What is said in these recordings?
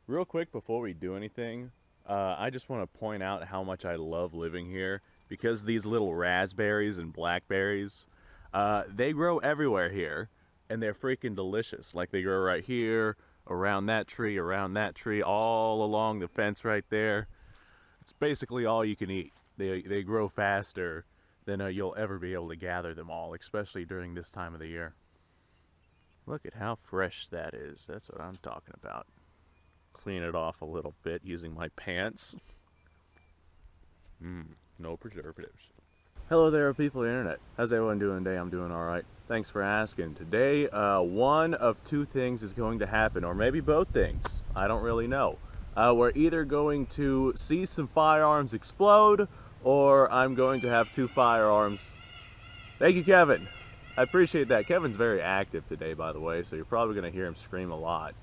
Real quick before we do anything, I just want to point out how much I love living here because these little raspberries and blackberries, they grow everywhere here and they're freaking delicious. Like they grow right here, around that tree, all along the fence right there. It's basically all you can eat. They grow faster than you'll ever be able to gather them all, especially during this time of the year. Look at how fresh that is. That's what I'm talking about. Clean it off a little bit using my pants. No preservatives. Hello there, people of the internet. How's everyone doing today? I'm doing alright. Thanks for asking. Today, one of two things is going to happen, or maybe both things. I don't really know. We're either going to see some firearms explode, or I'm going to have two firearms. Thank you, Kevin. I appreciate that. Kevin's very active today, by the way, so you're probably going to hear him scream a lot.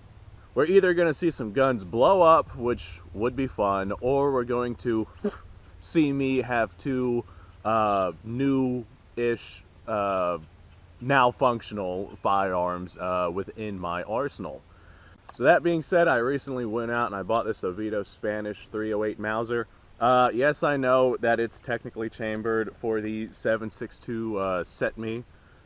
We're either going to see some guns blow up, which would be fun, or we're going to see me have two new-ish, now functional firearms within my arsenal. So that being said, I recently went out and I bought this Oviedo Spanish 308 Mauser. Yes, I know that it's technically chambered for the 7.62 set me.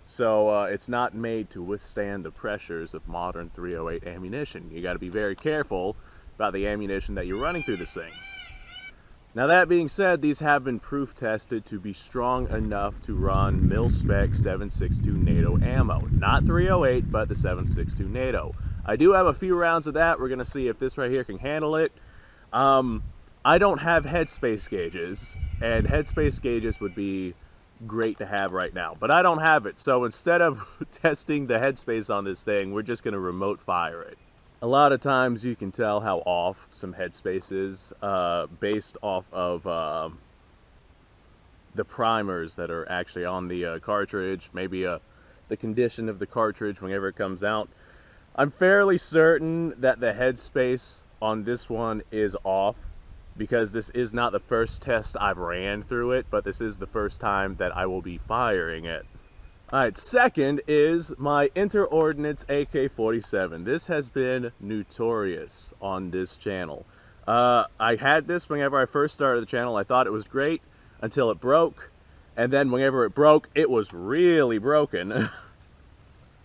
So it's not made to withstand the pressures of modern 308 ammunition. You got to be very careful about the ammunition that you're running through this thing. Now that being said, these have been proof tested to be strong enough to run mil-spec 7.62 NATO ammo. Not 308, but the 7.62 NATO. I do have a few rounds of that. We're going to see if this right here can handle it. I don't have headspace gauges, and headspace gauges would be great to have right now, but I don't have it. So instead of testing the headspace on this thing, we're just going to remote fire it. A lot of times you can tell how off some headspace is based off of the primers that are actually on the cartridge, maybe the condition of the cartridge whenever it comes out. I'm fairly certain that the headspace on this one is off, because this is not the first test I've ran through it, but this is the first time that I will be firing it. Alright, second is my Interordnance AK47. This has been notorious on this channel. I had this whenever I first started the channel. I thought it was great until it broke, and then whenever it broke, it was really broken.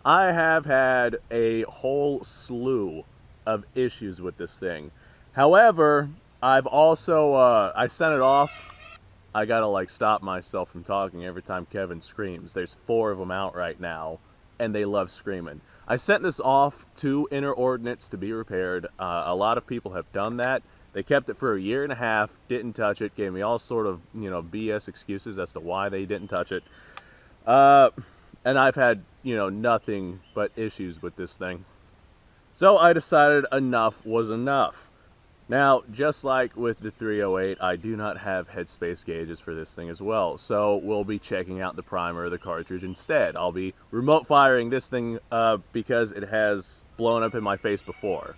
I have had a whole slew of issues with this thing. However, I've also, I sent it off. I gotta like stop myself from talking every time Kevin screams. There's 4 of them out right now, and they love screaming. I sent this off to Interordnance to be repaired. A lot of people have done that. They kept it for a year and a half, didn't touch it, gave me all sort of, BS excuses as to why they didn't touch it. And I've had, nothing but issues with this thing. So I decided enough was enough. Now, just like with the 308, I do not have headspace gauges for this thing as well, so we'll be checking out the primer of the cartridge instead. I'll be remote firing this thing because it has blown up in my face before.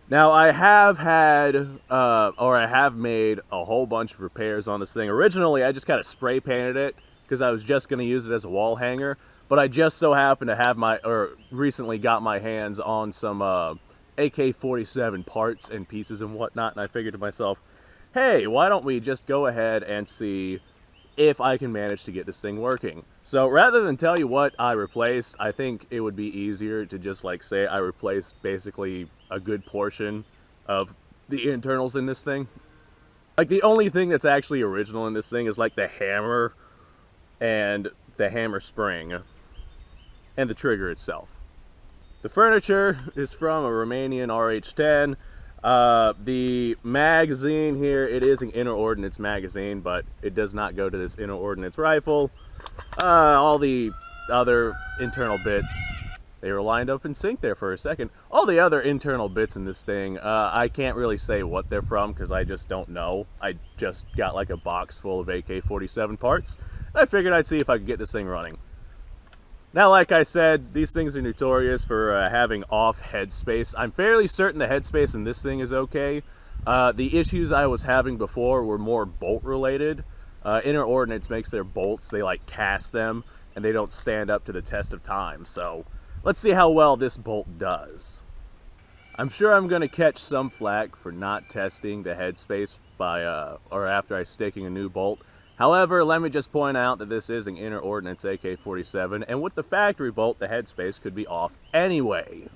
Now, I have had, or I have made a whole bunch of repairs on this thing. Originally, I just kind of spray painted it because I was just going to use it as a wall hanger, but I just so happened to have recently got my hands on some AK47 parts and pieces and whatnot, and I figured to myself, hey, why don't we just go ahead and see if I can manage to get this thing working. So rather than tell you what I replaced, I think it would be easier to just like say I replaced basically a good portion of the internals in this thing. Like the only thing that's actually original in this thing is like the hammer and the hammer spring and the trigger itself. The furniture is from a Romanian RH-10. The magazine here, it is an Interordnance magazine, but it does not go to this Interordnance rifle. All the other internal bits, they were lined up in sync there for a second. All the other internal bits in this thing, I can't really say what they're from because I just don't know. I just got like a box full of AK-47 parts, and I figured I'd see if I could get this thing running. Now, like I said, these things are notorious for having off headspace. I'm fairly certain the headspace in this thing is okay. The issues I was having before were more bolt related. Interordnance makes their bolts, they like cast them, and they don't stand up to the test of time. So let's see how well this bolt does. I'm sure I'm going to catch some flack for not testing the headspace or after I sticking a new bolt. However, let me just point out that this is an inner ordnance AK47, and with the factory bolt, the headspace could be off anyway.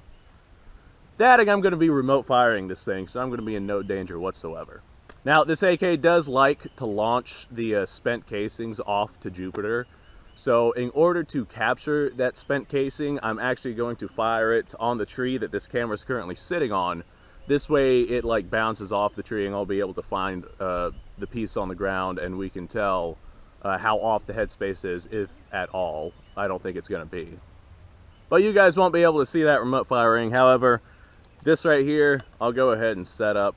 That I'm going to be remote firing this thing, so I'm going to be in no danger whatsoever. Now, this AK does like to launch the spent casings off to Jupiter. So in order to capture that spent casing, I'm actually going to fire it on the tree that this camera is currently sitting on. This way it like bounces off the tree and I'll be able to find the piece on the ground, and we can tell how off the headspace is, if at all. I don't think it's going to be. But you guys won't be able to see that remote firing. However, this right here, I'll go ahead and set up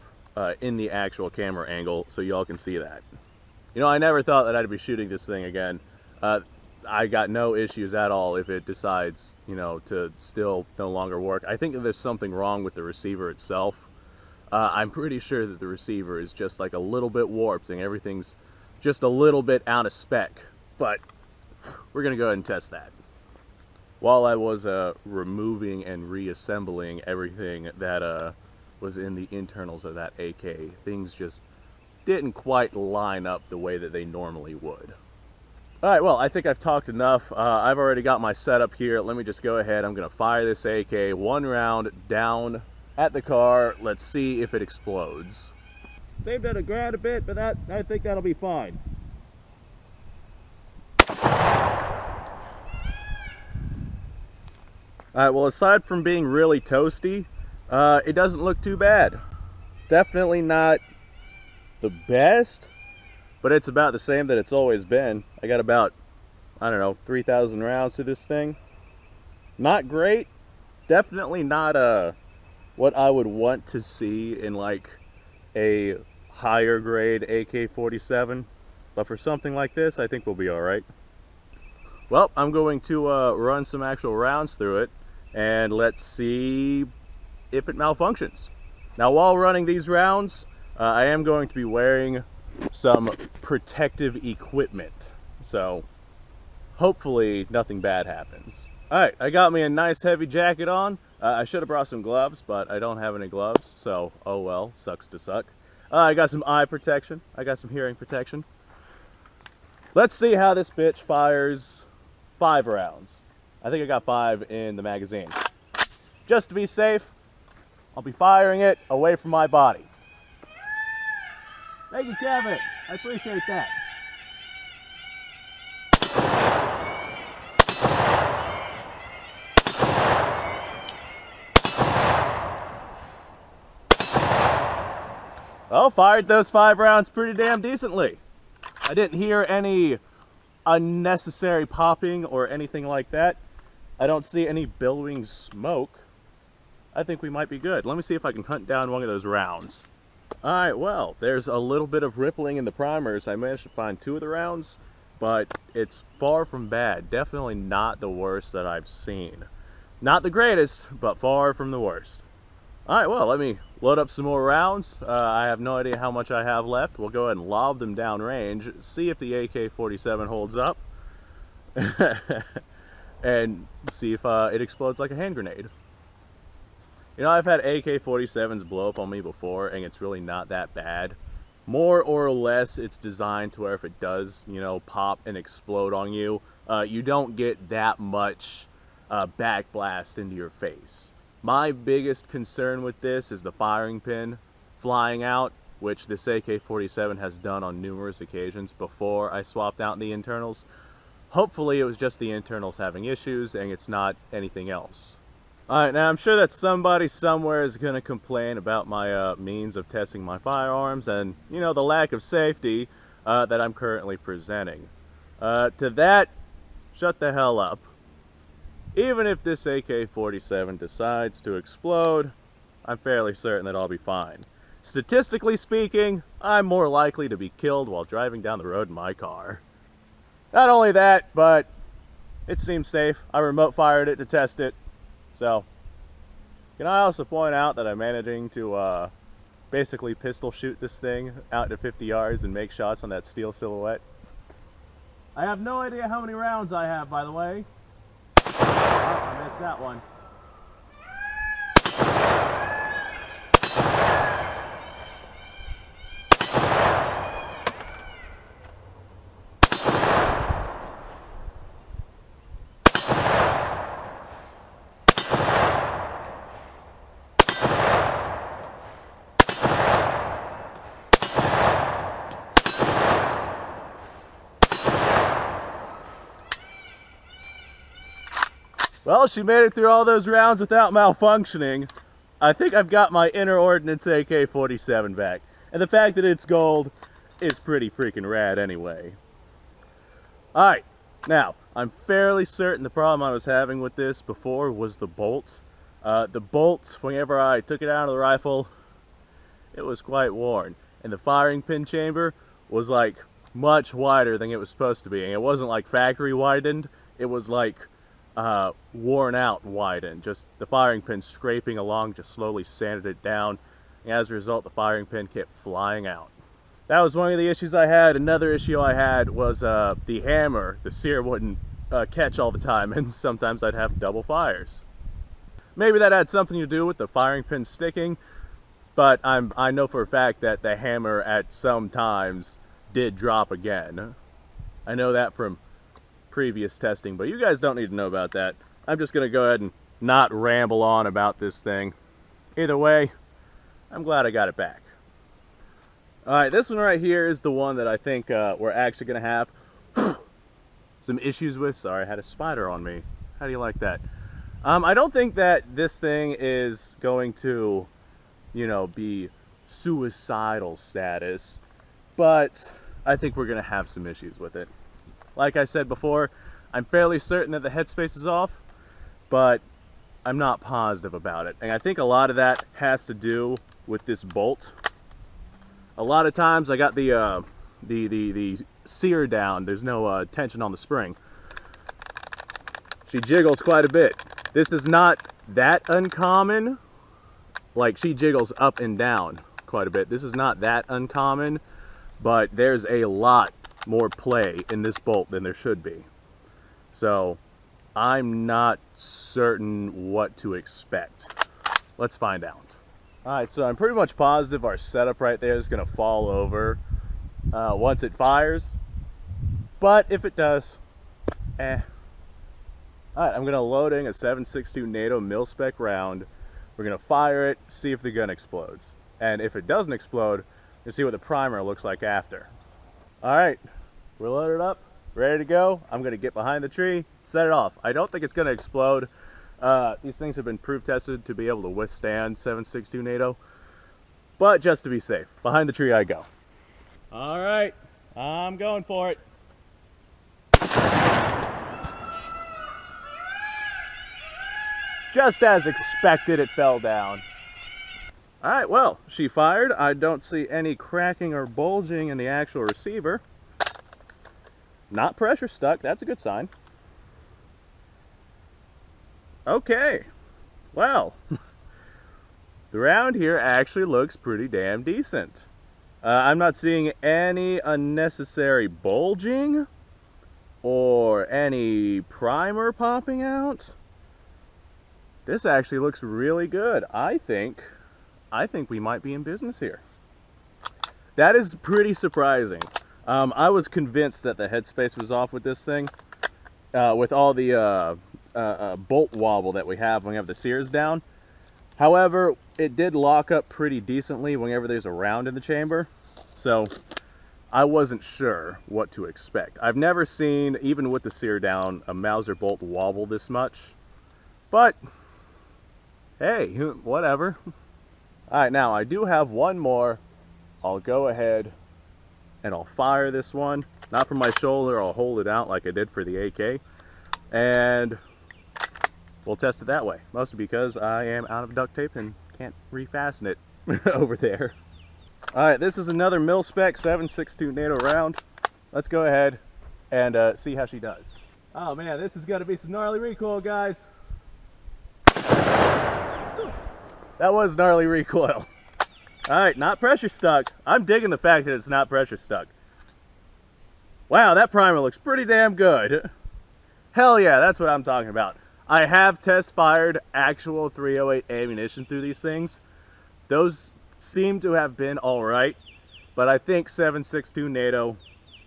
in the actual camera angle so y'all can see that. You know, I never thought that I'd be shooting this thing again. I got no issues at all if it decides, you know, to still no longer work. I think that there's something wrong with the receiver itself. I'm pretty sure that the receiver is just like a little bit warped and everything's just a little bit out of spec. But we're going to go ahead and test that. While I was removing and reassembling everything that was in the internals of that AK, things just didn't quite line up the way that they normally would. Alright, well, I think I've talked enough. I've already got my setup here. Let me just go ahead. I'm going to fire this AK one round down at the car. Let's see if it explodes. Saved at the ground a bit, but I think that'll be fine. Alright, well, aside from being really toasty, it doesn't look too bad. Definitely not the best, but it's about the same that it's always been. I got about, I don't know, 3,000 rounds to this thing. Not great. Definitely not what I would want to see in like a higher grade AK-47. But for something like this, I think we'll be alright. Well, I'm going to run some actual rounds through it, and let's see if it malfunctions. Now, while running these rounds, I am going to be wearing some protective equipment, so hopefully nothing bad happens. Alright, I got me a nice heavy jacket on. I should have brought some gloves, but I don't have any gloves, so oh well, sucks to suck. I got some eye protection, I got some hearing protection. Let's see how this bitch fires 5 rounds. I think I got 5 in the magazine. Just to be safe, I'll be firing it away from my body. Thank you, Kevin. I appreciate that. Well, fired those 5 rounds pretty damn decently. I didn't hear any unnecessary popping or anything like that. I don't see any billowing smoke. I think we might be good. Let me see if I can hunt down one of those rounds. Alright, well, there's a little bit of rippling in the primers. I managed to find 2 of the rounds, but it's far from bad. Definitely not the worst that I've seen. Not the greatest, but far from the worst. Alright, well, let me load up some more rounds. I have no idea how much I have left. We'll go ahead and lob them down range, see if the AK-47 holds up, and see if it explodes like a hand grenade. You know, I've had AK-47s blow up on me before, and it's really not that bad. More or less, it's designed to where if it does, you know, pop and explode on you, you don't get that much backblast into your face. My biggest concern with this is the firing pin flying out, which this AK-47 has done on numerous occasions before I swapped out the internals. Hopefully it was just the internals having issues and it's not anything else. Alright, now I'm sure that somebody somewhere is going to complain about my means of testing my firearms and, you know, the lack of safety that I'm currently presenting. To that, shut the hell up. Even if this AK-47 decides to explode, I'm fairly certain that I'll be fine. Statistically speaking, I'm more likely to be killed while driving down the road in my car. Not only that, but it seems safe. I remote fired it to test it. So, can I also point out that I'm managing to basically pistol shoot this thing out to 50 yards and make shots on that steel silhouette? I have no idea how many rounds I have, by the way. Oh, I missed that one. Well, she made it through all those rounds without malfunctioning. I think I've got my inner ordnance AK47 back. And the fact that it's gold is pretty freaking rad anyway. Alright, now, I'm fairly certain the problem I was having with this before was the bolt. The bolt, whenever I took it out of the rifle, it was quite worn. And the firing pin chamber was like much wider than it was supposed to be. And it wasn't like factory widened, it was like worn out widened. Just the firing pin scraping along just slowly sanded it down. And as a result, the firing pin kept flying out. That was one of the issues I had. Another issue I had was the hammer. The sear wouldn't catch all the time, and sometimes I'd have double fires. Maybe that had something to do with the firing pin sticking, but I know for a fact that the hammer at some times did drop again. I know that from previous testing, but you guys don't need to know about that. I'm just going to go ahead and not ramble on about this thing. Either way, I'm glad I got it back. Alright, this one right here is the one that I think we're actually going to have some issues with. Sorry, I had a spider on me. How do you like that? I don't think that this thing is going to, you know, be suicidal status, but I think we're going to have some issues with it. Like I said before, I'm fairly certain that the headspace is off, but I'm not positive about it. And I think a lot of that has to do with this bolt. A lot of times I got the sear down. There's no tension on the spring. She jiggles quite a bit. This is not that uncommon. Like, she jiggles up and down quite a bit. This is not that uncommon, but there's a lot more play in this bolt than there should be. So I'm not certain what to expect. Let's find out. Alright, so I'm pretty much positive our setup right there is going to fall over once it fires. But if it does, Alright, I'm going to load in a 7.62 NATO mil-spec round. We're going to fire it, see if the gun explodes. And if it doesn't explode, we'll see what the primer looks like after. Alright, we're loaded up, ready to go. I'm going to get behind the tree, set it off. I don't think it's going to explode. These things have been proof tested to be able to withstand 7.62 NATO, but just to be safe, behind the tree I go. All right, I'm going for it. Just as expected, it fell down. All right, well, she fired. I don't see any cracking or bulging in the actual receiver. Not pressure stuck, that's a good sign. Okay, well, the round here actually looks pretty damn decent. I'm not seeing any unnecessary bulging or any primer popping out. This actually looks really good. I think we might be in business here. That is pretty surprising. I was convinced that the headspace was off with this thing, with all the bolt wobble that we have when we have the sears down. However, it did lock up pretty decently whenever there's a round in the chamber, so I wasn't sure what to expect. I've never seen, even with the sear down, a Mauser bolt wobble this much, but hey, whatever. Alright, now I do have one more. I'll go ahead and I'll fire this one, not from my shoulder. I'll hold it out like I did for the AK, and we'll test it that way, mostly because I am out of duct tape and can't refasten it over there. Alright, this is another mil-spec 7.62 NATO round. Let's go ahead and see how she does. Oh man, this is going to be some gnarly recoil, guys. That was gnarly recoil. Alright, not pressure stuck. I'm digging the fact that it's not pressure stuck. Wow, that primer looks pretty damn good. Hell yeah, that's what I'm talking about. I have test fired actual 308 ammunition through these things. Those seem to have been alright, but I think 7.62 NATO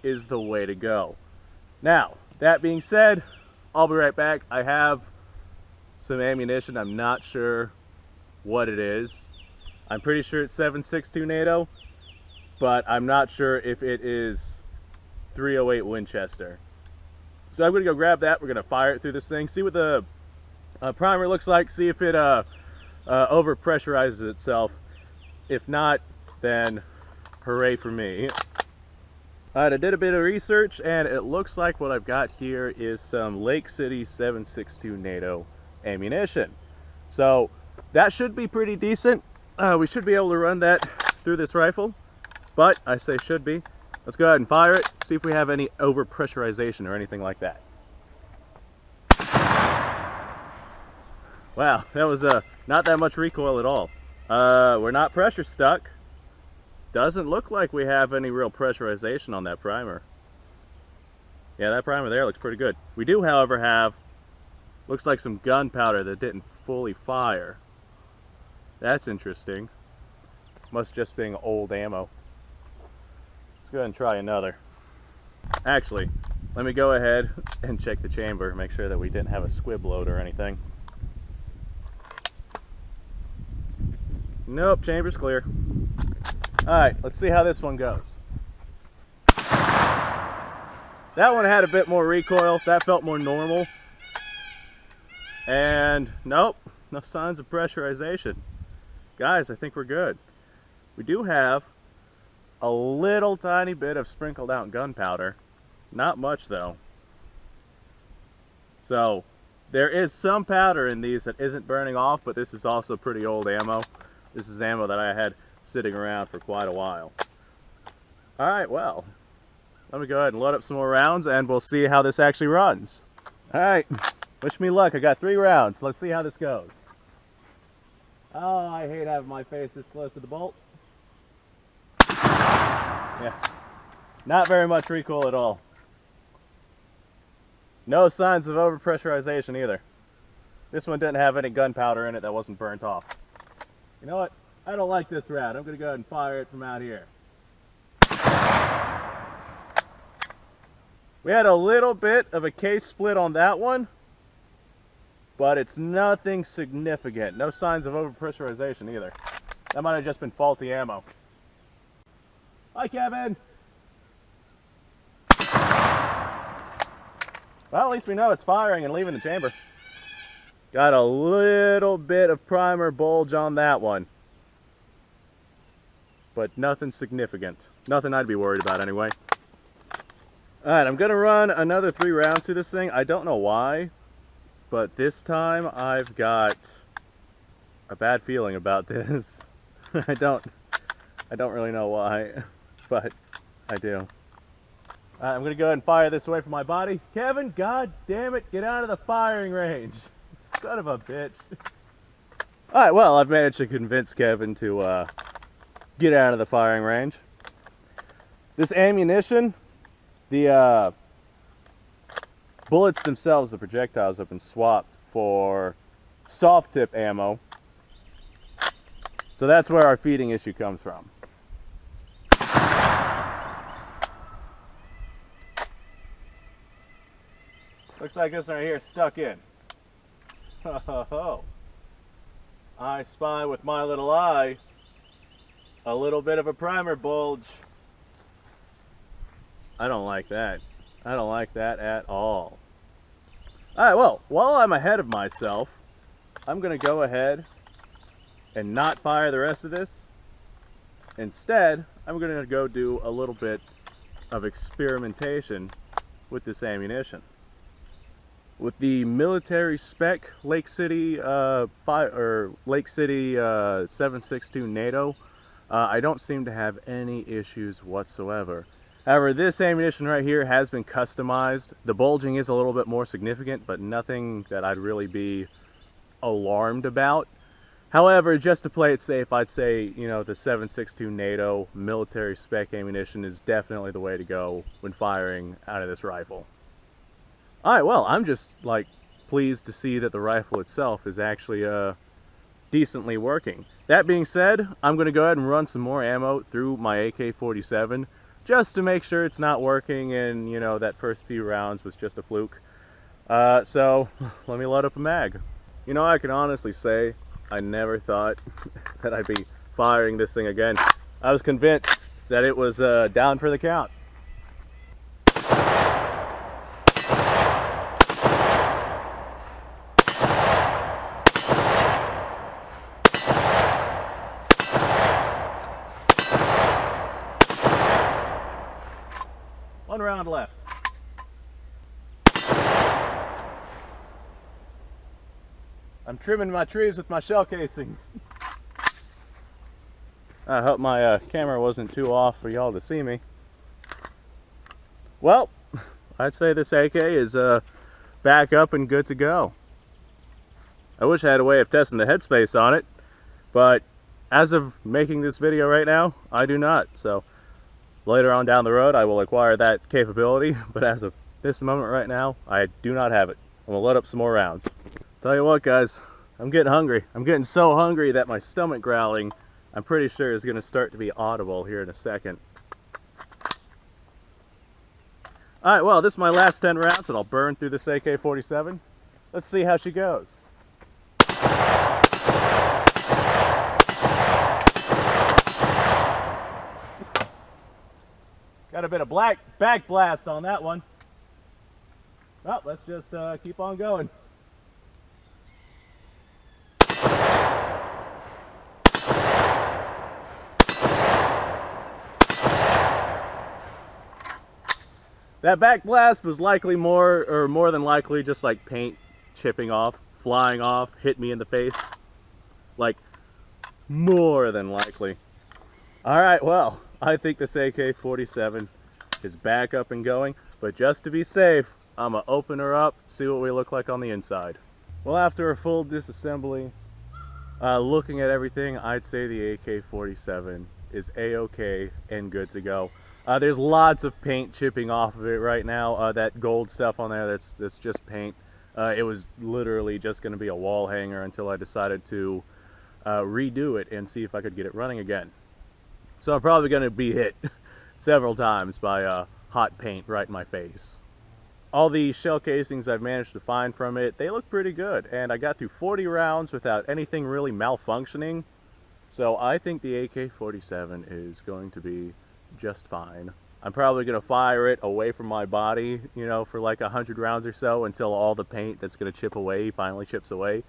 is the way to go. Now, that being said, I'll be right back. I have some ammunition. I'm not sure what it is. I'm pretty sure it's 7.62 NATO, but I'm not sure if it is 308 Winchester. So I'm going to go grab that. We're going to fire it through this thing, see what the Primer looks like, see if it over pressurizes itself. If not, then hooray for me. Alright, I did a bit of research and it looks like what I've got here is some Lake City 7.62 NATO ammunition. So that should be pretty decent. We should be able to run that through this rifle, but I say should be. Let's go ahead and fire it, see if we have any over pressurization or anything like that. Wow, that was not that much recoil at all. We're not pressure stuck. Doesn't look like we have any real pressurization on that primer. Yeah, that primer there looks pretty good. We do, however, have, looks like some gunpowder that didn't fully fire. That's interesting. Must just being old ammo. Let's go ahead and try another. Actually, let me go ahead and check the chamber, make sure that we didn't have a squib load or anything. Nope, chamber's clear. Alright, let's see how this one goes. That one had a bit more recoil, that felt more normal. And nope, no signs of pressurization. Guys, I think we're good. We do have a little tiny bit of sprinkled out gunpowder. Not much though. So there is some powder in these that isn't burning off, but this is also pretty old ammo. This is ammo that I had sitting around for quite a while. Alright, well, let me go ahead and load up some more rounds and we'll see how this actually runs. Alright, wish me luck. I got 3 rounds. Let's see how this goes. Oh, I hate having my face this close to the bolt. Yeah, not very much recoil at all. No signs of overpressurization either. This one didn't have any gunpowder in it that wasn't burnt off. You know what? I don't like this round. I'm going to go ahead and fire it from out here. We had a little bit of a case split on that one, but it's nothing significant. No signs of overpressurization either. That might have just been faulty ammo. Hi, Kevin. Well, at least we know it's firing and leaving the chamber. Got a little bit of primer bulge on that one, but nothing significant. Nothing I'd be worried about anyway. Alright, I'm going to run another 3 rounds through this thing. I don't know why, but this time I've got a bad feeling about this. I don't really know why, but I do. Alright, I'm going to go ahead and fire this away from my body. Kevin, god damn it, get out of the firing range. Son of a bitch. Alright, well, I've managed to convince Kevin to get out of the firing range. This ammunition, the bullets themselves, the projectiles, have been swapped for soft tip ammo. So that's where our feeding issue comes from. Looks like this right here is stuck in. Ho ho ho. I spy with my little eye a little bit of a primer bulge. I don't like that. I don't like that at all. Alright, well, while I'm ahead of myself, I'm going to go ahead and not fire the rest of this. Instead, I'm going to go do a little bit of experimentation with this ammunition. With the military spec Lake City Lake City 7.62 NATO, I don't seem to have any issues whatsoever. However, this ammunition right here has been customized. The bulging is a little bit more significant, but nothing that I'd really be alarmed about. However, just to play it safe, I'd say, you know, the 7.62 NATO military spec ammunition is definitely the way to go when firing out of this rifle. Alright, well, I'm just, like, pleased to see that the rifle itself is actually decently working. That being said, I'm going to go ahead and run some more ammo through my AK47 just to make sure it's not working and, you know, that first few rounds was just a fluke. So, let me load up a mag. You know, I can honestly say I never thought that I'd be firing this thing again. I was convinced that it was down for the count. round left. I'm trimming my trees with my shell casings. I hope my camera wasn't too off for y'all to see me. Well, I'd say this AK is back up and good to go. I wish I had a way of testing the headspace on it, but as of making this video right now, I do not. So later on down the road, I will acquire that capability, but as of this moment right now, I do not have it. I'm gonna load up some more rounds. Tell you what, guys, I'm getting hungry. I'm getting so hungry that my stomach growling, I'm pretty sure, is gonna start to be audible here in a second. All right, well, this is my last 10 rounds, and I'll burn through this AK-47. Let's see how she goes. Got a bit of back blast on that one. Well, let's just keep on going. That back blast was likely more than likely just like paint chipping off, flying off, hit me in the face. Like, more than likely. All right, well, I think this AK-47 is back up and going, but just to be safe, I'm gonna open her up, see what we look like on the inside. Well, after a full disassembly, looking at everything, I'd say the AK-47 is A-OK and good to go. There's lots of paint chipping off of it right now. That gold stuff on there, that's just paint. It was literally just gonna be a wall hanger until I decided to redo it and see if I could get it running again. So I'm probably going to be hit several times by hot paint right in my face. All the shell casings I've managed to find from it, they look pretty good. And I got through 40 rounds without anything really malfunctioning. So I think the AK-47 is going to be just fine. I'm probably going to fire it away from my body, you know, for like 100 rounds or so until all the paint that's going to chip away finally chips away.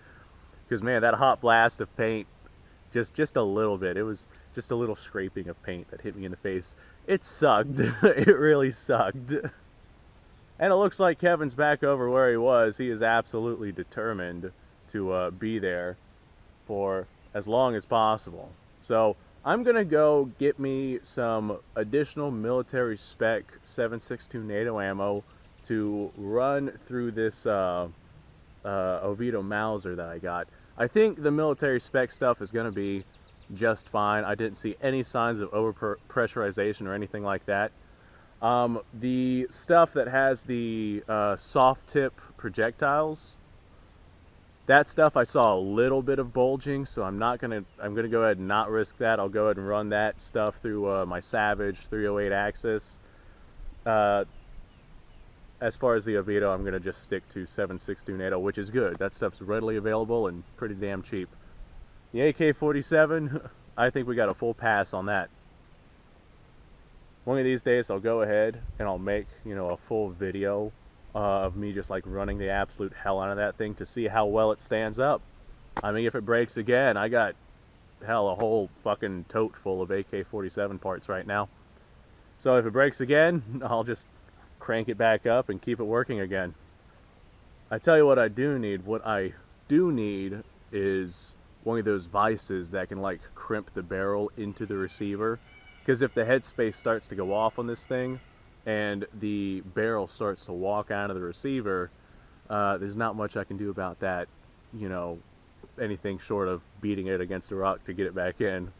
Because, man, that hot blast of paint, just a little bit. It was just a little scraping of paint that hit me in the face. It sucked. It really sucked. And it looks like Kevin's back over where he was. He is absolutely determined to be there for as long as possible. So I'm gonna go get me some additional military spec 7.62 NATO ammo to run through this Oviedo Mauser that I got. I think the military spec stuff is going to be just fine. I didn't see any signs of over-pressurization or anything like that. The stuff that has the soft tip projectiles, that stuff I saw a little bit of bulging, so I'm going to go ahead and not risk that. I'll go ahead and run that stuff through my Savage 308 Axis. As far as the Oviedo, I'm going to just stick to 7.62 NATO, which is good. That stuff's readily available and pretty damn cheap. The AK-47, I think we got a full pass on that. One of these days, I'll go ahead and I'll make, you know, a full video of me just like running the absolute hell out of that thing to see how well it stands up. I mean, if it breaks again, I got, hell, a whole fucking tote full of AK-47 parts right now. So if it breaks again, I'll just crank it back up and keep it working again. I tell you what I do need. What I do need is one of those vices that can like crimp the barrel into the receiver. Because if the headspace starts to go off on this thing and the barrel starts to walk out of the receiver, there's not much I can do about that, you know, anything short of beating it against a rock to get it back in.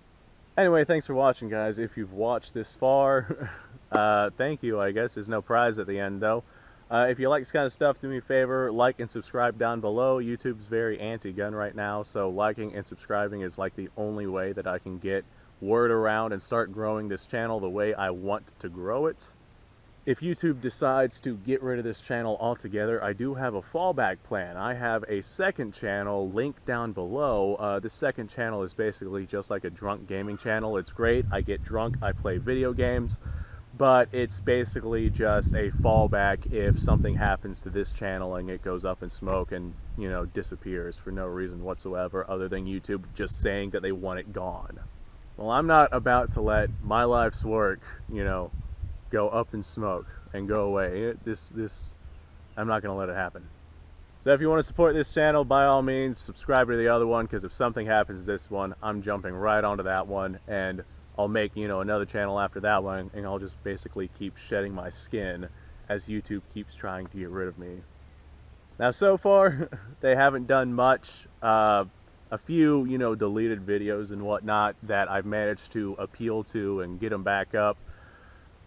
Anyway, thanks for watching, guys. If you've watched this far, thank you, I guess. There's no prize at the end, though. If you like this kind of stuff, do me a favor, like and subscribe down below. YouTube's very anti-gun right now, so liking and subscribing is like the only way that I can get word around and start growing this channel the way I want to grow it. If YouTube decides to get rid of this channel altogether, I do have a fallback plan. I have a second channel linked down below. This second channel is basically just like a drunk gaming channel. It's great. I get drunk, I play video games, but it's basically just a fallback if something happens to this channel and it goes up in smoke and, you know, disappears for no reason whatsoever other than YouTube just saying that they want it gone. Well, I'm not about to let my life's work, you know, go up in smoke and go away. I'm not going to let it happen. So if you want to support this channel, by all means, subscribe to the other one, because if something happens to this one, I'm jumping right onto that one, and I'll make, another channel after that one, and I'll just basically keep shedding my skin as YouTube keeps trying to get rid of me. Now, so far, they haven't done much. A few, deleted videos and whatnot that I've managed to appeal to and get them back up.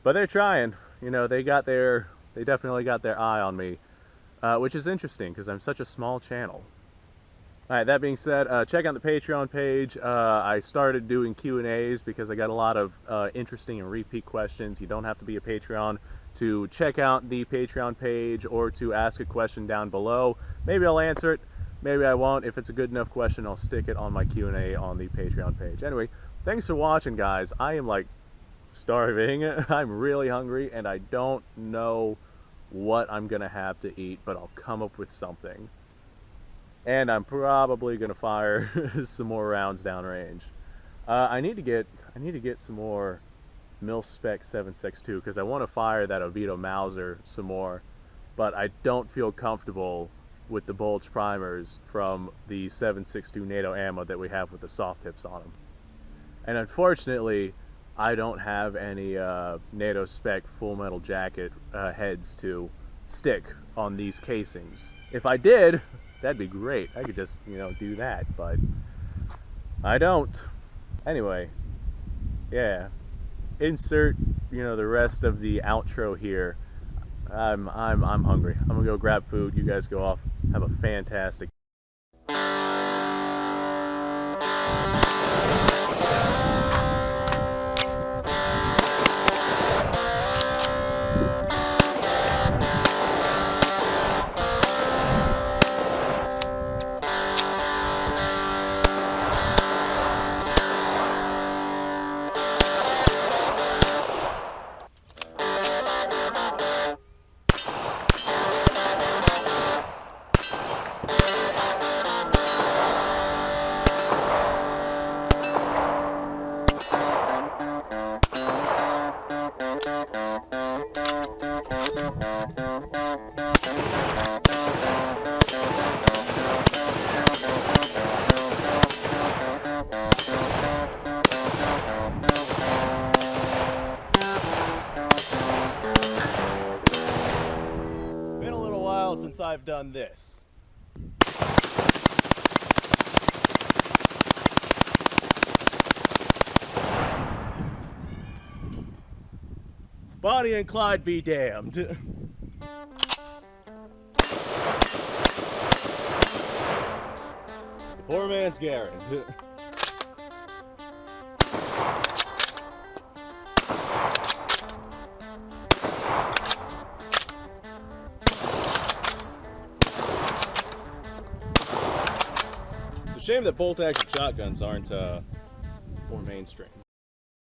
But they're trying. They definitely got their eye on me. Which is interesting because I'm such a small channel. Alright, that being said, check out the Patreon page. I started doing Q&As because I got a lot of interesting and repeat questions. You don't have to be a Patreon to check out the Patreon page or to ask a question down below. Maybe I'll answer it, maybe I won't. If it's a good enough question, I'll stick it on my Q&A on the Patreon page. Anyway, thanks for watching, guys. I am like starving. I'm really hungry and I don't know what I'm gonna have to eat, but I'll come up with something. And I'm probably gonna fire some more rounds downrange. I need to get some more mil-spec 7.62 because I want to fire that Utreon Mauser some more, but I don't feel comfortable with the bulge primers from the 7.62 NATO ammo that we have with the soft tips on them. And unfortunately, I don't have any NATO spec full metal jacket heads to stick on these casings. If I did, that'd be great. I could just, do that, but I don't. Anyway, yeah. Insert, the rest of the outro here. I'm hungry. I'm gonna go grab food. You guys go off. Have a fantastic since I've done this. Bonnie and Clyde be damned. The poor man's Garen. It's a shame that bolt-action shotguns aren't more mainstream.